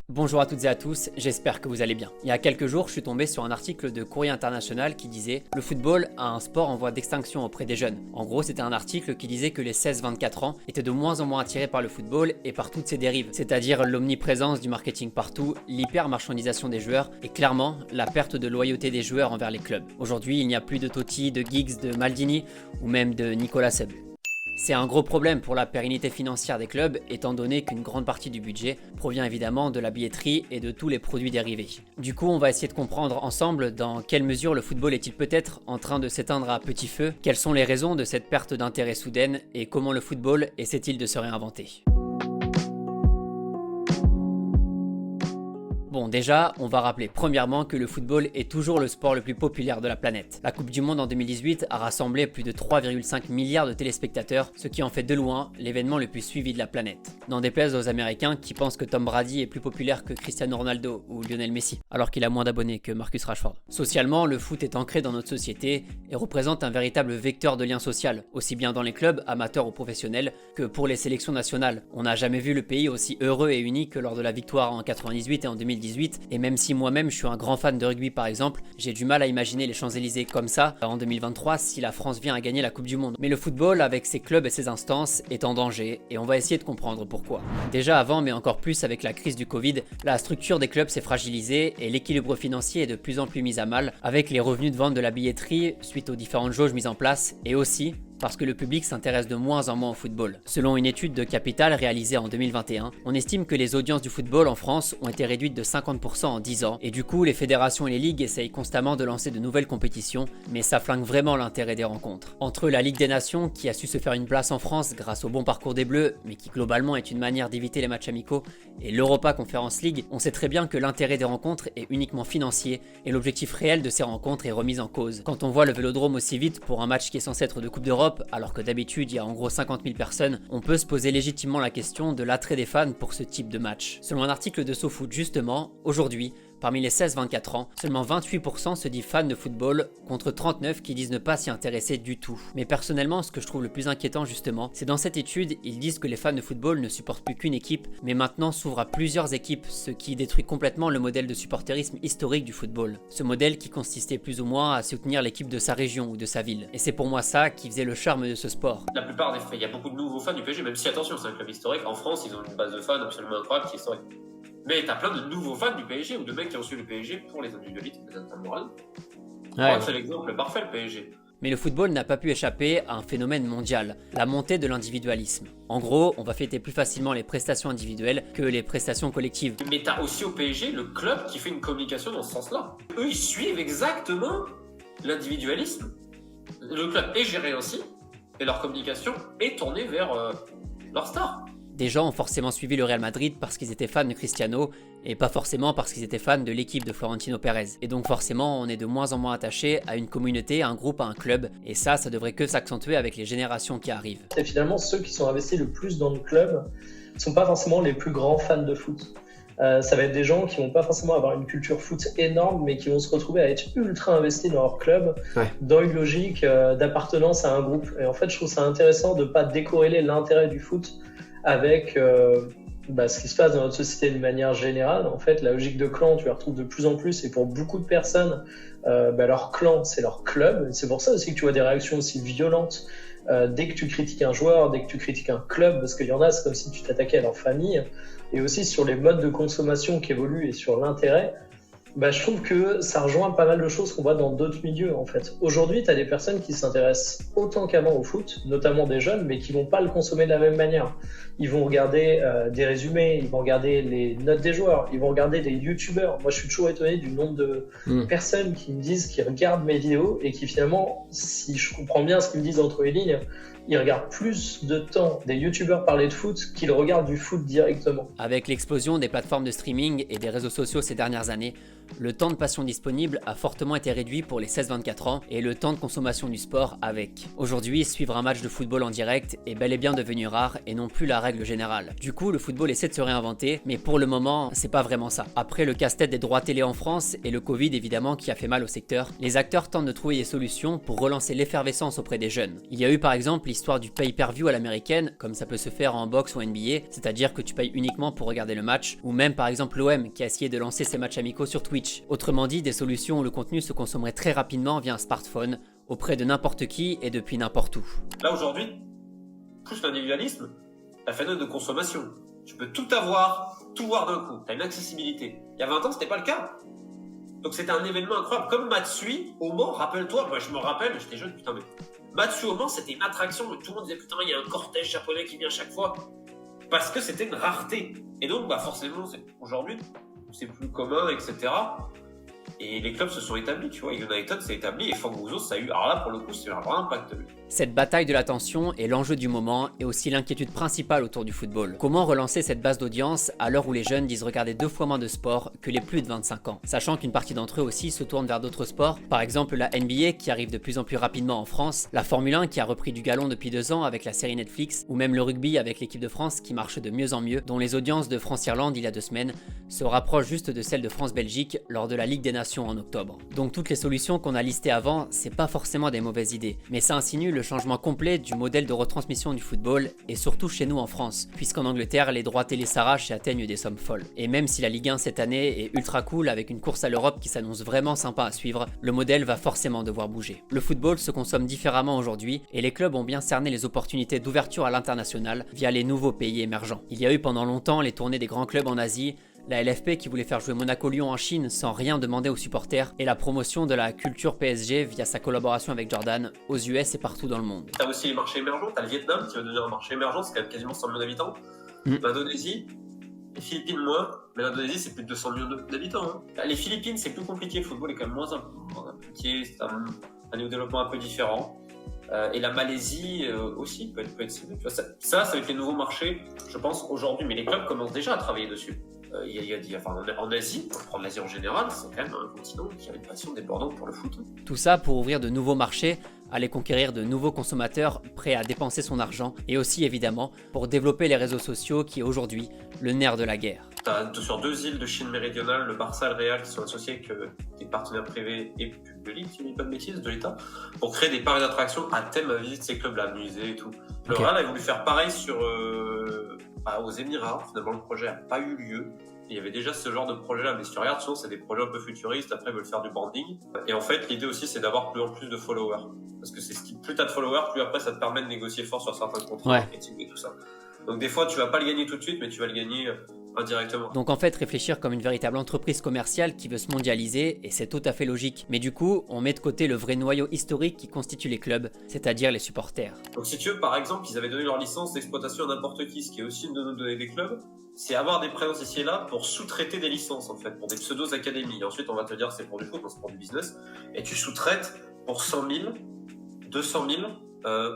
Bonjour à toutes et à tous, j'espère que vous allez bien. Il y a quelques jours, je suis tombé sur un article de Courrier International qui disait « Le football a un sport en voie d'extinction auprès des jeunes ». En gros, c'était un article qui disait que les 16-24 ans étaient de moins en moins attirés par le football et par toutes ses dérives, c'est-à-dire l'omniprésence du marketing partout, l'hyper-marchandisation des joueurs et clairement la perte de loyauté des joueurs envers les clubs. Aujourd'hui, il n'y a plus de Totti, de Giggs, de Maldini ou même de Nicolas Sepp. C'est un gros problème pour la pérennité financière des clubs, étant donné qu'une grande partie du budget provient évidemment de la billetterie et de tous les produits dérivés. Du coup, on va essayer de comprendre ensemble dans quelle mesure le football est-il peut-être en train de s'éteindre à petit feu, quelles sont les raisons de cette perte d'intérêt soudaine et comment le football essaie-t-il de se réinventer. Bon, déjà, on va rappeler premièrement que le football est toujours le sport le plus populaire de la planète. La Coupe du Monde en 2018 a rassemblé plus de 3,5 milliards de téléspectateurs, ce qui en fait de loin l'événement le plus suivi de la planète. N'en déplaise aux Américains qui pensent que Tom Brady est plus populaire que Cristiano Ronaldo ou Lionel Messi, alors qu'il a moins d'abonnés que Marcus Rashford. Socialement, le foot est ancré dans notre société et représente un véritable vecteur de lien social, aussi bien dans les clubs, amateurs ou professionnels, que pour les sélections nationales. On n'a jamais vu le pays aussi heureux et uni que lors de la victoire en 98 et en 2018. Et même si moi-même je suis un grand fan de rugby par exemple, j'ai du mal à imaginer les Champs-Élysées comme ça en 2023 si la France vient à gagner la Coupe du Monde. Mais le football, avec ses clubs et ses instances, est en danger et on va essayer de comprendre pourquoi. Déjà avant, mais encore plus avec la crise du Covid, la structure des clubs s'est fragilisée et l'équilibre financier est de plus en plus mis à mal avec les revenus de vente de la billetterie suite aux différentes jauges mises en place et aussi parce que le public s'intéresse de moins en moins au football. Selon une étude de Capital réalisée en 2021, on estime que les audiences du football en France ont été réduites de 50% en 10 ans, et du coup les fédérations et les ligues essayent constamment de lancer de nouvelles compétitions, mais ça flingue vraiment l'intérêt des rencontres. Entre la Ligue des Nations, qui a su se faire une place en France grâce au bon parcours des Bleus, mais qui globalement est une manière d'éviter les matchs amicaux, et l'Europa Conference League, on sait très bien que l'intérêt des rencontres est uniquement financier, et l'objectif réel de ces rencontres est remis en cause. Quand on voit le Vélodrome aussi vite pour un match qui est censé être de Coupe d'Europe, alors que d'habitude il y a en gros 50 000 personnes, on peut se poser légitimement la question de l'attrait des fans pour ce type de match. Selon un article de SoFoot justement, aujourd'hui, parmi les 16-24 ans, seulement 28% se disent fans de football, contre 39% qui disent ne pas s'y intéresser du tout. Mais personnellement, ce que je trouve le plus inquiétant justement, c'est dans cette étude, ils disent que les fans de football ne supportent plus qu'une équipe, mais maintenant s'ouvrent à plusieurs équipes, ce qui détruit complètement le modèle de supporterisme historique du football. Ce modèle qui consistait plus ou moins à soutenir l'équipe de sa région ou de sa ville. Et c'est pour moi ça qui faisait le charme de ce sport. La plupart des il y a beaucoup de nouveaux fans du PSG, même si attention, c'est un club historique. En France, ils ont une base de fans absolument incroyable qui est historique. Mais t'as plein de nouveaux fans du PSG ou de mecs qui ont suivi le PSG pour les individualités, les attentats morales. Ouais. C'est l'exemple parfait, le PSG. Mais le football n'a pas pu échapper à un phénomène mondial, la montée de l'individualisme. En gros, on va fêter plus facilement les prestations individuelles que les prestations collectives. Mais t'as aussi au PSG le club qui fait une communication dans ce sens-là. Eux, ils suivent exactement l'individualisme. Le club est géré ainsi, et leur communication est tournée vers leur star. Des gens ont forcément suivi le Real Madrid parce qu'ils étaient fans de Cristiano et pas forcément parce qu'ils étaient fans de l'équipe de Florentino Pérez. Et donc forcément, on est de moins en moins attaché à une communauté, à un groupe, à un club. Et ça devrait que s'accentuer avec les générations qui arrivent. Et finalement, ceux qui sont investis le plus dans le club ne sont pas forcément les plus grands fans de foot. Ça va être des gens qui vont pas forcément avoir une culture foot énorme, mais qui vont se retrouver à être ultra investis dans leur club, dans une logique d'appartenance à un groupe. Et en fait, je trouve ça intéressant de pas décorréler l'intérêt du foot avec ce qui se passe dans notre société d'une manière générale. En fait, la logique de clan, tu la retrouves de plus en plus, et pour beaucoup de personnes, leur clan, c'est leur club. C'est pour ça aussi que tu vois des réactions aussi violentes dès que tu critiques un joueur, dès que tu critiques un club, parce qu'il y en a, c'est comme si tu t'attaquais à leur famille. Et aussi sur les modes de consommation qui évoluent et sur l'intérêt, je trouve que ça rejoint pas mal de choses qu'on voit dans d'autres milieux en fait. Aujourd'hui, tu as des personnes qui s'intéressent autant qu'avant au foot, notamment des jeunes, mais qui vont pas le consommer de la même manière. Ils vont regarder des résumés, ils vont regarder les notes des joueurs, ils vont regarder des youtubeurs. Moi, je suis toujours étonné du nombre de personnes qui me disent qu'ils regardent mes vidéos et qui finalement, si je comprends bien ce qu'ils me disent entre les lignes, ils regardent plus de temps des youtubeurs parler de foot qu'ils regardent du foot directement. Avec l'explosion des plateformes de streaming et des réseaux sociaux ces dernières années, le temps de passion disponible a fortement été réduit pour les 16-24 ans et le temps de consommation du sport avec. Aujourd'hui, suivre un match de football en direct est bel et bien devenu rare et non plus la règle générale. Du coup, le football essaie de se réinventer, mais pour le moment, c'est pas vraiment ça. Après le casse-tête des droits télé en France et le Covid évidemment qui a fait mal au secteur, les acteurs tentent de trouver des solutions pour relancer l'effervescence auprès des jeunes. Il y a eu par exemple l'histoire du pay-per-view à l'américaine, comme ça peut se faire en boxe ou NBA, c'est-à-dire que tu payes uniquement pour regarder le match, ou même par exemple l'OM qui a essayé de lancer ses matchs amicaux sur Twitch. Autrement dit, des solutions où le contenu se consommerait très rapidement via un smartphone, auprès de n'importe qui et depuis n'importe où. Là aujourd'hui, plus l'individualisme, la phénomène de consommation. Tu peux tout avoir, tout voir d'un coup. Tu as une accessibilité. Il y a 20 ans, c'était pas le cas. Donc c'était un événement incroyable. Comme Matsui au Mans, rappelle-toi, moi je me rappelle, j'étais jeune, putain, mais Matsui au Mans, c'était une attraction. Tout le monde disait, putain, il y a un cortège japonais qui vient chaque fois. Parce que c'était une rareté. Et donc, forcément, aujourd'hui, c'est plus commun, etc. Et les clubs se sont établis, tu vois. United s'est établi et Fangoso, ça a eu. Alors là, pour le coup, c'est un vrai impact. Cette bataille de l'attention est l'enjeu du moment et aussi l'inquiétude principale autour du football. Comment relancer cette base d'audience à l'heure où les jeunes disent regarder 2 fois moins de sport que les plus de 25 ans, sachant qu'une partie d'entre eux aussi se tournent vers d'autres sports, par exemple la NBA qui arrive de plus en plus rapidement en France, la Formule 1 qui a repris du galon depuis 2 ans avec la série Netflix, ou même le rugby avec l'équipe de France qui marche de mieux en mieux, dont les audiences de France-Irlande il y a 2 semaines se rapprochent juste de celles de France-Belgique lors de la Ligue des Nations en octobre. Donc toutes les solutions qu'on a listées avant, c'est pas forcément des mauvaises idées, mais ça insinue le changement complet du modèle de retransmission du football et surtout chez nous en France, puisqu'en Angleterre les droits télé s'arrachent et atteignent des sommes folles. Et même si la Ligue 1 cette année est ultra cool avec une course à l'Europe qui s'annonce vraiment sympa à suivre, le modèle va forcément devoir bouger. Le football se consomme différemment aujourd'hui et les clubs ont bien cerné les opportunités d'ouverture à l'international via les nouveaux pays émergents. Il y a eu pendant longtemps les tournées des grands clubs en Asie, la LFP qui voulait faire jouer Monaco-Lyon en Chine sans rien demander aux supporters, et la promotion de la culture PSG via sa collaboration avec Jordan aux US et partout dans le monde. T'as aussi les marchés émergents, t'as le Vietnam qui va devenir un marché émergent, c'est quand même quasiment 100 millions d'habitants. L'Indonésie, les Philippines moins, mais l'Indonésie c'est plus de 200 millions d'habitants. Les Philippines c'est plus compliqué, le football est quand même moins impliqué, c'est un développement un peu différent. Et la Malaisie aussi peut être ciblée. Ça va être les nouveaux marchés, je pense, aujourd'hui, mais les clubs commencent déjà à travailler dessus. En Asie, pour prendre l'Asie en général, c'est quand même un continent qui a une passion débordante pour le foot. Tout ça pour ouvrir de nouveaux marchés, aller conquérir de nouveaux consommateurs prêts à dépenser son argent, et aussi évidemment pour développer les réseaux sociaux qui est aujourd'hui le nerf de la guerre. Sur 2 îles de Chine méridionale, le Barça et le Real qui sont associés avec des partenaires privés et publics, si je ne dis pas de bêtises, de l'État, pour créer des parcs d'attractions à thème à visiter ces clubs-là, musées et tout. Le Real a voulu faire pareil aux Émirats. Finalement, le projet n'a pas eu lieu. Il y avait déjà ce genre de projet-là, mais si tu regardes, souvent, c'est des projets un peu futuristes. Après, ils veulent faire du branding. Et en fait, l'idée aussi, c'est d'avoir plus en plus de followers. Parce que plus tu as de followers, plus après, ça te permet de négocier fort sur certains contrats marketing et tout ça. Donc, des fois, tu vas pas le gagner tout de suite, mais tu vas le gagner indirectement. Donc en fait, réfléchir comme une véritable entreprise commerciale qui veut se mondialiser, et c'est tout à fait logique. Mais du coup, on met de côté le vrai noyau historique qui constitue les clubs, c'est-à-dire les supporters. Donc si tu veux, par exemple, ils avaient donné leur licence d'exploitation à n'importe qui, ce qui est aussi une de nos données des clubs, c'est avoir des présences ici et là pour sous-traiter des licences, en fait, pour des pseudo-académies. Ensuite, on va te dire c'est pour du foot, c'est pour du business, et tu sous-traites pour 100 000, 200 000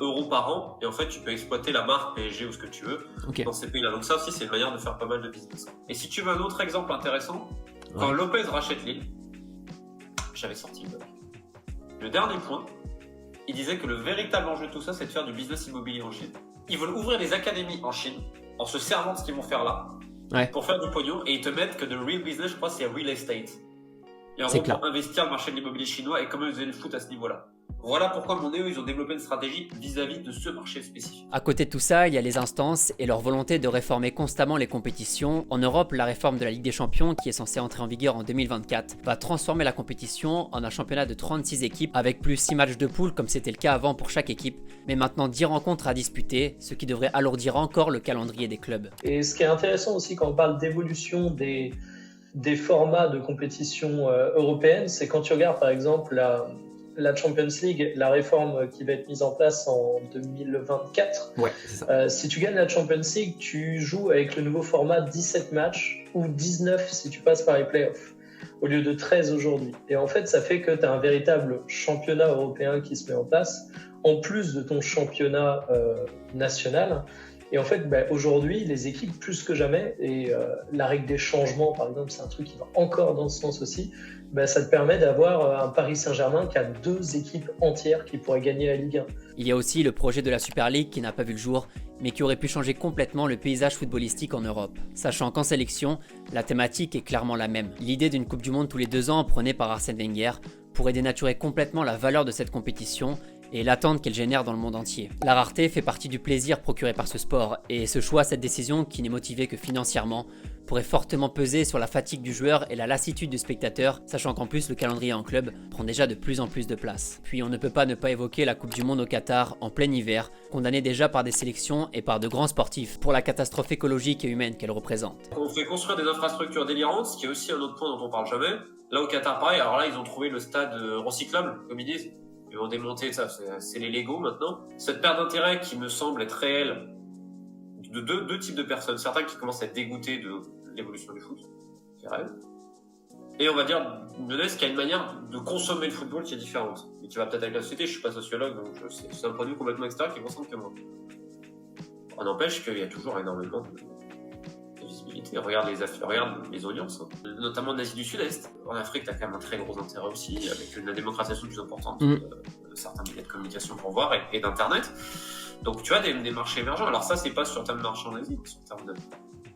euros par an, et en fait tu peux exploiter la marque PSG ou ce que tu veux dans ces pays-là. Donc ça aussi c'est une manière de faire pas mal de business. Et si tu veux un autre exemple intéressant, quand Lopez rachète Lille, j'avais sorti le dernier point, il disait que le véritable enjeu de tout ça c'est de faire du business immobilier en Chine. Ils veulent ouvrir des académies en Chine en se servant de ce qu'ils vont faire là pour faire du pognon, et ils te mettent que de real business, je crois c'est real estate. Et en gros pour investir le marché de l'immobilier chinois, et comment ils faisaient le foot à ce niveau-là. Voilà pourquoi ils ont développé une stratégie vis-à-vis de ce marché spécifique. À côté de tout ça, il y a les instances et leur volonté de réformer constamment les compétitions. En Europe, la réforme de la Ligue des Champions, qui est censée entrer en vigueur en 2024, va transformer la compétition en un championnat de 36 équipes avec plus 6 matchs de poule comme c'était le cas avant pour chaque équipe, mais maintenant 10 rencontres à disputer, ce qui devrait alourdir encore le calendrier des clubs. Et ce qui est intéressant aussi quand on parle d'évolution des formats de compétition européenne, c'est quand tu regardes par exemple la Champions League, la réforme qui va être mise en place en 2024. C'est ça. Si tu gagnes la Champions League, tu joues avec le nouveau format 17 matchs ou 19 si tu passes par les playoffs, au lieu de 13 aujourd'hui. Et en fait, ça fait que tu as un véritable championnat européen qui se met en place, en plus de ton championnat national. Et en fait, aujourd'hui, les équipes, plus que jamais, et la règle des changements, par exemple, c'est un truc qui va encore dans ce sens aussi, ça te permet d'avoir un Paris Saint-Germain qui a 2 équipes entières qui pourraient gagner la Ligue 1. Il y a aussi le projet de la Super League qui n'a pas vu le jour, mais qui aurait pu changer complètement le paysage footballistique en Europe. Sachant qu'en sélection, la thématique est clairement la même. L'idée d'une Coupe du Monde tous les 2 ans prônée par Arsène Wenger pourrait dénaturer complètement la valeur de cette compétition et l'attente qu'elle génère dans le monde entier. La rareté fait partie du plaisir procuré par ce sport, et ce choix, cette décision qui n'est motivée que financièrement, pourrait fortement peser sur la fatigue du joueur et la lassitude du spectateur, sachant qu'en plus le calendrier en club prend déjà de plus en plus de place. Puis on ne peut pas ne pas évoquer la Coupe du Monde au Qatar en plein hiver, condamnée déjà par des sélections et par de grands sportifs pour la catastrophe écologique et humaine qu'elle représente. On fait construire des infrastructures délirantes, ce qui est aussi un autre point dont on parle jamais. Là au Qatar pareil, alors là ils ont trouvé le stade recyclable, comme ils disent. Ils ont démonté ça, c'est les Lego maintenant. Cette perte d'intérêt qui me semble être réelle de deux types de personnes. Certains qui commencent à être dégoûtés de l'évolution du foot, c'est réel. Et on va dire, une jeunesse qui a une manière de consommer le football qui est différente. Et qui va peut-être avec la société, je suis pas sociologue, donc c'est un produit complètement extérieur qui consomme que moi. On n'empêche qu'il y a toujours énormément de visibilité. Regarde les audiences, hein. Notamment en Asie du Sud-Est. En Afrique, tu as quand même un très gros intérêt aussi, avec une démocratisation plus importante de certains médias de communication pour voir et d'Internet. Donc tu as des marchés émergents. Alors ça, c'est pas sur termes de marchandising, sur termes de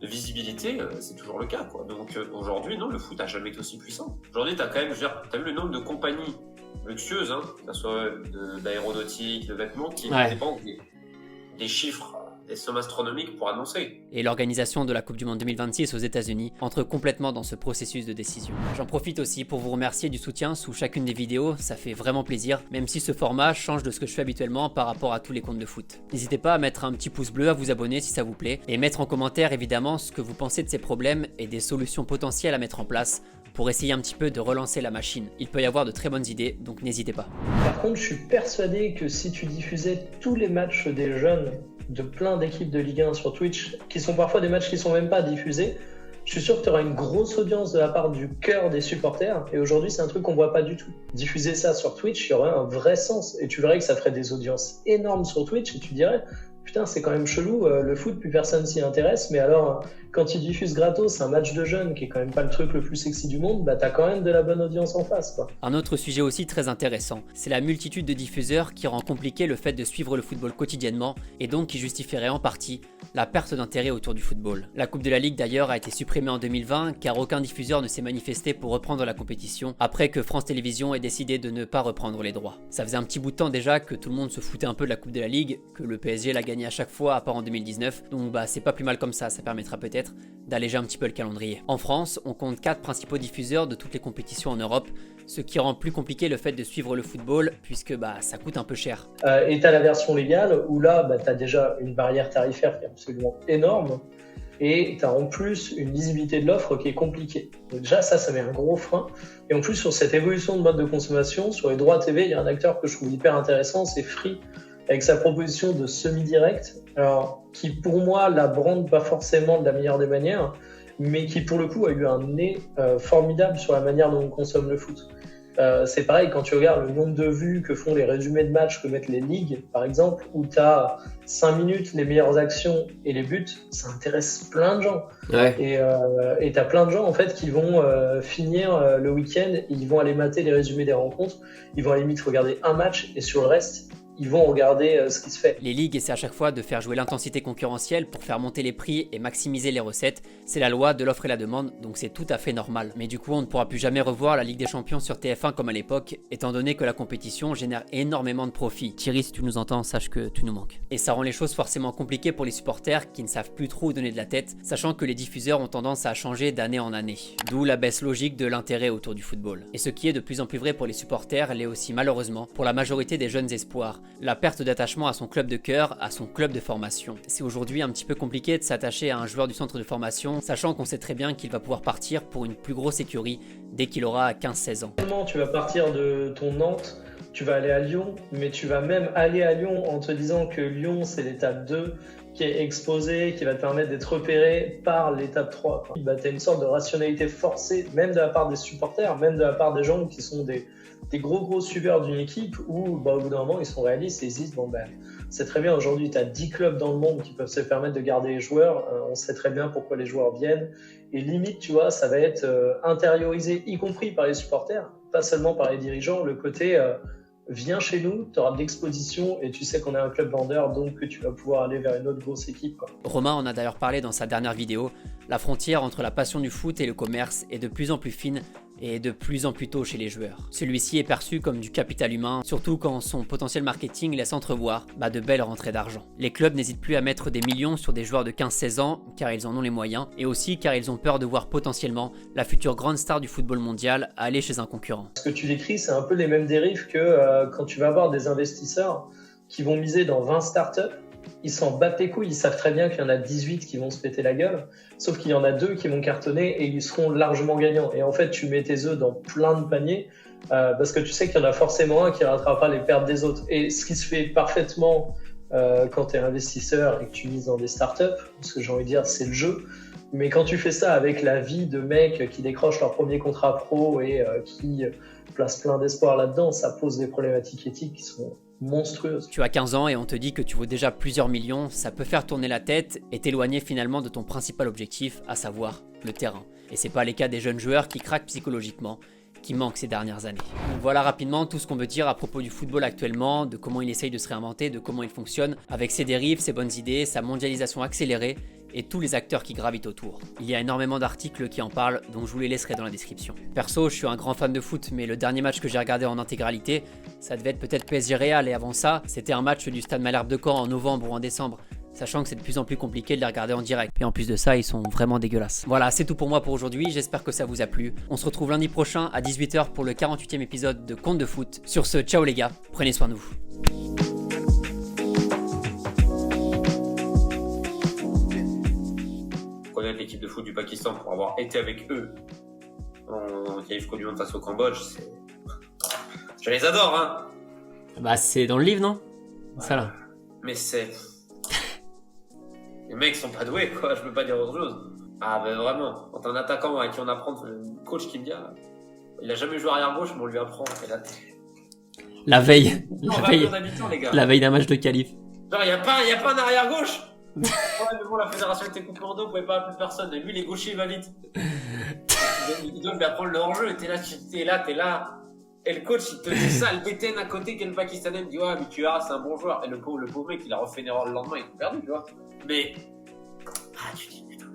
visibilité, c'est toujours le cas, quoi. Donc aujourd'hui, non, le foot a jamais été aussi puissant. Aujourd'hui, t'as quand même, t'as vu le nombre de compagnies luxueuses, hein, que ce soit d'aéronautique, de vêtements, qui dépendent des chiffres, des sommes astronomiques pour annoncer. Et l'organisation de la Coupe du Monde 2026 aux États-Unis entre complètement dans ce processus de décision. J'en profite aussi pour vous remercier du soutien sous chacune des vidéos, ça fait vraiment plaisir, même si ce format change de ce que je fais habituellement par rapport à tous les comptes de foot. N'hésitez pas à mettre un petit pouce bleu, à vous abonner si ça vous plaît, et mettre en commentaire évidemment ce que vous pensez de ces problèmes et des solutions potentielles à mettre en place pour essayer un petit peu de relancer la machine. Il peut y avoir de très bonnes idées, donc n'hésitez pas. Par contre, je suis persuadé que si tu diffusais tous les matchs des jeunes de plein d'équipes de Ligue 1 sur Twitch, qui sont parfois des matchs qui sont même pas diffusés, je suis sûr que tu auras une grosse audience de la part du cœur des supporters, et aujourd'hui c'est un truc qu'on voit pas du tout. Diffuser ça sur Twitch, il y aurait un vrai sens, et tu verrais que ça ferait des audiences énormes sur Twitch, et tu dirais, putain c'est quand même chelou, le foot plus personne s'y intéresse, mais alors quand tu diffuses gratos un match de jeunes qui est quand même pas le truc le plus sexy du monde, bah t'as quand même de la bonne audience en face, quoi. Un autre sujet aussi très intéressant, c'est la multitude de diffuseurs qui rend compliqué le fait de suivre le football quotidiennement et donc qui justifierait en partie la perte d'intérêt autour du football. La Coupe de la Ligue d'ailleurs a été supprimée en 2020 car aucun diffuseur ne s'est manifesté pour reprendre la compétition après que France Télévisions ait décidé de ne pas reprendre les droits. Ça faisait un petit bout de temps déjà que tout le monde se foutait un peu de la Coupe de la Ligue, que le PSG l'a gagnée à chaque fois à part en 2019, donc bah c'est pas plus mal comme ça permettra peut-être d'alléger un petit peu le calendrier. En France, on compte 4 principaux diffuseurs de toutes les compétitions en Europe, ce qui rend plus compliqué le fait de suivre le football puisque bah ça coûte un peu cher. Et tu as la version légale où là tu as déjà une barrière tarifaire qui est absolument énorme et tu as en plus une lisibilité de l'offre qui est compliquée. Donc déjà ça met un gros frein, et en plus sur cette évolution de mode de consommation, sur les droits TV, il y a un acteur que je trouve hyper intéressant, c'est Free, avec sa proposition de semi-direct, alors qui pour moi la brande pas forcément de la meilleure des manières, mais qui pour le coup a eu un nez formidable sur la manière dont on consomme le foot. C'est pareil quand tu regardes le nombre de vues que font les résumés de matchs que mettent les ligues, par exemple, où tu as 5 minutes les meilleures actions et les buts, ça intéresse plein de gens. Ouais. Et tu as plein de gens en fait qui vont finir le week-end, ils vont aller mater les résumés des rencontres, ils vont à la limite regarder un match et sur le reste, ils vont regarder ce qui se fait. Les ligues essaient à chaque fois de faire jouer l'intensité concurrentielle pour faire monter les prix et maximiser les recettes. C'est la loi de l'offre et la demande, donc c'est tout à fait normal. Mais du coup, on ne pourra plus jamais revoir la Ligue des Champions sur TF1 comme à l'époque, étant donné que la compétition génère énormément de profits. Thierry, si tu nous entends, sache que tu nous manques. Et ça rend les choses forcément compliquées pour les supporters qui ne savent plus trop où donner de la tête, sachant que les diffuseurs ont tendance à changer d'année en année. D'où la baisse logique de l'intérêt autour du football. Et ce qui est de plus en plus vrai pour les supporters l'est aussi malheureusement pour la majorité des jeunes espoirs. La perte d'attachement à son club de cœur, à son club de formation. C'est aujourd'hui un petit peu compliqué de s'attacher à un joueur du centre de formation, sachant qu'on sait très bien qu'il va pouvoir partir pour une plus grosse écurie dès qu'il aura 15-16 ans. Tu vas partir de ton Nantes, tu vas aller à Lyon, mais tu vas même aller à Lyon en te disant que Lyon c'est l'étape 2 qui est exposée, qui va te permettre d'être repéré par l'étape 3. Bah, tu as une sorte de rationalité forcée, même de la part des supporters, même de la part des gens qui sont des gros suiveurs d'une équipe où bah, au bout d'un moment ils sont réalistes et ils se disent bon ben c'est très bien, aujourd'hui tu as 10 clubs dans le monde qui peuvent se permettre de garder les joueurs, on sait très bien pourquoi les joueurs viennent, et limite tu vois ça va être intériorisé y compris par les supporters, pas seulement par les dirigeants, le côté viens chez nous, tu auras de l'exposition et tu sais qu'on est un club vendeur, donc que tu vas pouvoir aller vers une autre grosse équipe, quoi. Romain en a d'ailleurs parlé dans sa dernière vidéo. La frontière entre la passion du foot et le commerce est de plus en plus fine et de plus en plus tôt chez les joueurs. Celui-ci est perçu comme du capital humain, surtout quand son potentiel marketing laisse entrevoir de belles rentrées d'argent. Les clubs n'hésitent plus à mettre des millions sur des joueurs de 15-16 ans car ils en ont les moyens et aussi car ils ont peur de voir potentiellement la future grande star du football mondial aller chez un concurrent. Ce que tu décris, c'est un peu les mêmes dérives que quand tu vas avoir des investisseurs qui vont miser dans 20 startups. Ils s'en battent les couilles, ils savent très bien qu'il y en a 18 qui vont se péter la gueule, sauf qu'il y en a 2 qui vont cartonner et ils seront largement gagnants. Et en fait, tu mets tes œufs dans plein de paniers parce que tu sais qu'il y en a forcément un qui rattrapera les pertes des autres. Et ce qui se fait parfaitement quand tu es investisseur et que tu mises dans des startups, parce que j'ai envie de dire, c'est le jeu. Mais quand tu fais ça avec la vie de mecs qui décrochent leur premier contrat pro et qui placent plein d'espoir là-dedans, ça pose des problématiques éthiques qui sont monstrueuse. Tu as 15 ans et on te dit que tu vaux déjà plusieurs millions, ça peut faire tourner la tête et t'éloigner finalement de ton principal objectif, à savoir le terrain. Et c'est pas les cas des jeunes joueurs qui craquent psychologiquement, qui manquent ces dernières années. Donc voilà rapidement tout ce qu'on veut dire à propos du football actuellement, de comment il essaye de se réinventer, de comment il fonctionne, avec ses dérives, ses bonnes idées, sa mondialisation accélérée et tous les acteurs qui gravitent autour. Il y a énormément d'articles qui en parlent, donc je vous les laisserai dans la description. Perso, je suis un grand fan de foot, mais le dernier match que j'ai regardé en intégralité, ça devait être peut-être PSG Real, et avant ça, c'était un match du Stade Malherbe de Caen en novembre ou en décembre, sachant que c'est de plus en plus compliqué de les regarder en direct. Et en plus de ça, ils sont vraiment dégueulasses. Voilà, c'est tout pour moi pour aujourd'hui, j'espère que ça vous a plu. On se retrouve lundi prochain à 18 h pour le 48e épisode de Contes de foot. Sur ce, ciao les gars, prenez soin de vous. Connaître l'équipe de foot du Pakistan pour avoir été avec eux en qualification du monde face au Cambodge, c'est... Je les adore, hein. Bah c'est dans le livre, non? Ouais. Ça là. Mais c'est... Les mecs sont pas doués, quoi, je peux pas dire autre chose. Ah ben vraiment, quand un attaquant à qui on apprend, le coach qui me dit, il a jamais joué arrière gauche, mais on lui apprend. Et là, la veille la veille d'un match de qualif. Genre, y a pas un arrière gauche. Ouais, mais bon, la fédération était coupée en deux, on pouvait pas appeler personne. Et lui, les gauchers, il va vite. Ils doivent lui apprendre le hors-jeu. Et t'es là. Et le coach, il te dit ça, le BTN à côté, quel Pakistanais me dit, ouais, mais tu verras, c'est un bon joueur. Et le pauvre mec, il a refait une erreur le lendemain, il a perdu, tu vois. Mais, tu dis, putain.